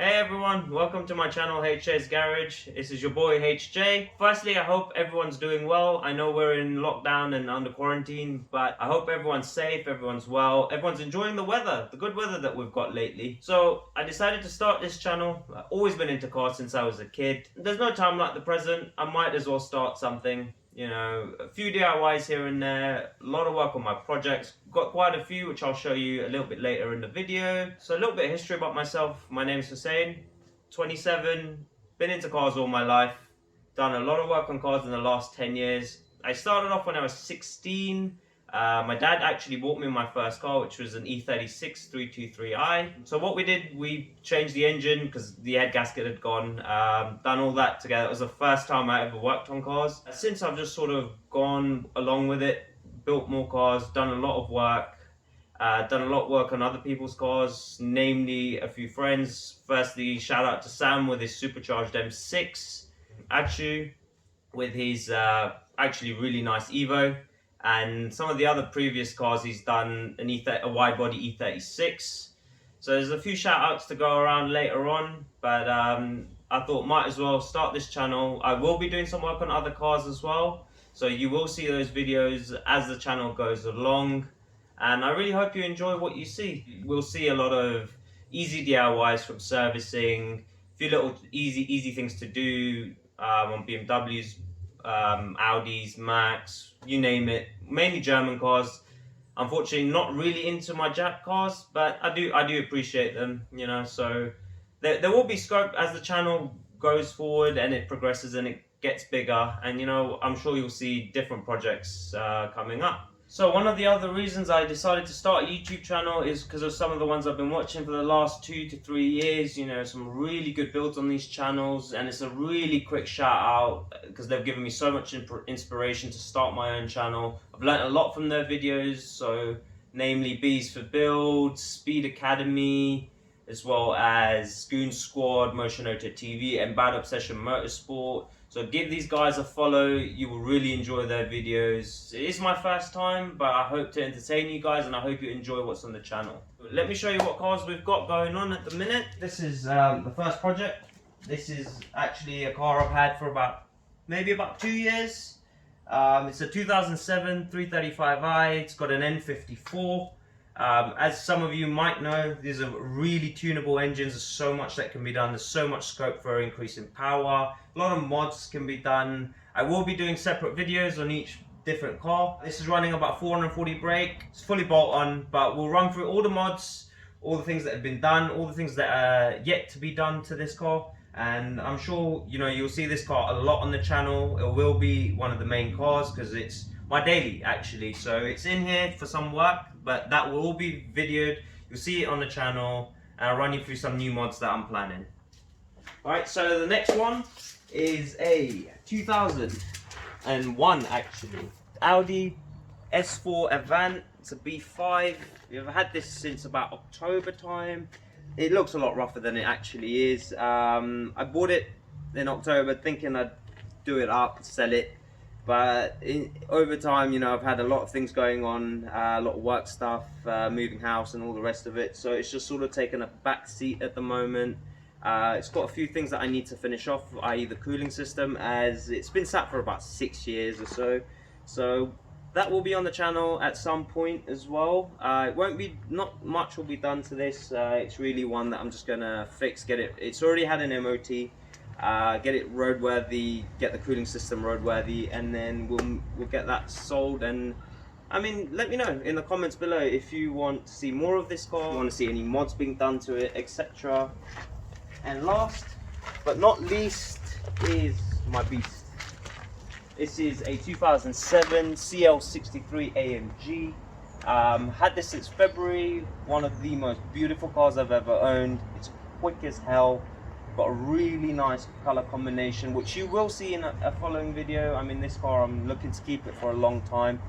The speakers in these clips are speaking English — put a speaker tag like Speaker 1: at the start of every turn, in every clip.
Speaker 1: Hey everyone, welcome to my channel HJ's Garage. This is your boy HJ. Firstly, I hope everyone's doing well. I know we're in lockdown and under quarantine, but I hope everyone's safe, everyone's well, everyone's enjoying the weather, the good weather that we've got lately. So I decided to start this channel. I've always been into cars since I was a kid. There's no time like the present. I might as well start something. You know, a few DIYs here and there, a lot of work on my projects. Got quite a few, which I'll show you a little bit later in the video. So a little bit of history about myself. My name is Hussein, 27, been into cars all my life. Done a lot of work on cars in the last 10 years. I started off when I was 16. My dad actually bought me my first car, which was an E36 323i. So what we did, we changed the engine because the head gasket had gone, done all that together. It was the first time I ever worked on cars. Since I've just sort of gone along with it, built more cars, done a lot of work, done a lot of work on other people's cars, namely a few friends. Firstly, shout out to Sam with his supercharged M6, Achu with his actually really nice Evo. And some of the other previous cars he's done a wide body E36. So there's a few shout outs to go around later on, but I thought might as well start this channel. I will be doing some work on other cars as well, so you will see those videos as the channel goes along, and I really hope you enjoy what you see. We'll see a lot of easy DIYs from servicing, a few little easy things to do on BMWs, Audis, Max, you name it. Mainly German cars. Unfortunately, not really into my Jap cars, but I do appreciate them. You know, so there will be scope as the channel goes forward and it progresses and it gets bigger. And you know, I'm sure you'll see different projects coming up. So one of the other reasons I decided to start a YouTube channel is because of some of the ones I've been watching for the last 2 to 3 years. You know, some really good builds on these channels, and it's a really quick shout out because they've given me so much inspiration to start my own channel. I've learned a lot from their videos, so namely Bees for Build, Speed Academy, as well as Goon Squad, Motion Auto TV, and Bad Obsession Motorsport. So give these guys a follow, you will really enjoy their videos. It is my first time, but I hope to entertain you guys and I hope you enjoy what's on the channel. Let me show you what cars we've got going on at the minute. This is the first project. This is actually a car I've had for maybe about 2 years. It's a 2007 335i, it's got an N54. As some of you might know, these are really tunable engines. There's so much that can be done. There's so much scope for increase in power. A lot of mods can be done. I will be doing separate videos on each different car. This is running about 440 brake. It's fully bolt on, but we'll run through all the mods, all the things that have been done, all the things that are yet to be done to this car. And I'm sure, you know, you'll see this car a lot on the channel. It will be one of the main cars because it's my daily actually. So it's in here for some work, but that will all be videoed. You'll see it on the channel, and I'll run you through some new mods that I'm planning. Alright, so the next one is a 2001 actually. Audi S4 Avant. It's a B5. We've had this since about October time. It looks a lot rougher than it actually is. I bought it in October thinking I'd do it up, sell it. But over time, you know, I've had a lot of things going on, a lot of work stuff, moving house and all the rest of it. So it's just sort of taken a back seat at the moment. It's got a few things that I need to finish off, i.e. the cooling system, as it's been sat for about 6 years or so. So that will be on the channel at some point as well. It won't be, not much will be done to this. It's really one that I'm just gonna fix, get it. It's already had an MOT. Get it roadworthy, get the cooling system roadworthy, and then we'll get that sold. And I mean, let me know in the comments below if you want to see more of this car, if you want to see any mods being done to it, etc. And last but not least is my beast. This is a 2007 CL63 AMG. Had this since February. One of the most beautiful cars I've ever owned. It's quick as hell. Got a really nice color combination, which you will see in a following video. I mean, this car, I'm looking to keep it for a long time.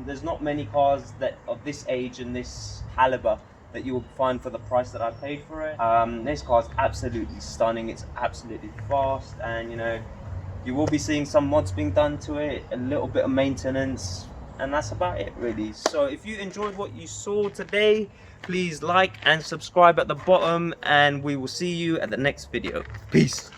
Speaker 1: There's not many cars that of this age and this caliber that you will find for the price that I paid for it. This car is absolutely stunning. It's absolutely fast, and you know, you will be seeing some mods being done to it, a little bit of maintenance, And that's about it really. So if you enjoyed what you saw today, please like and subscribe at the bottom, and we will see you at the next video. Peace.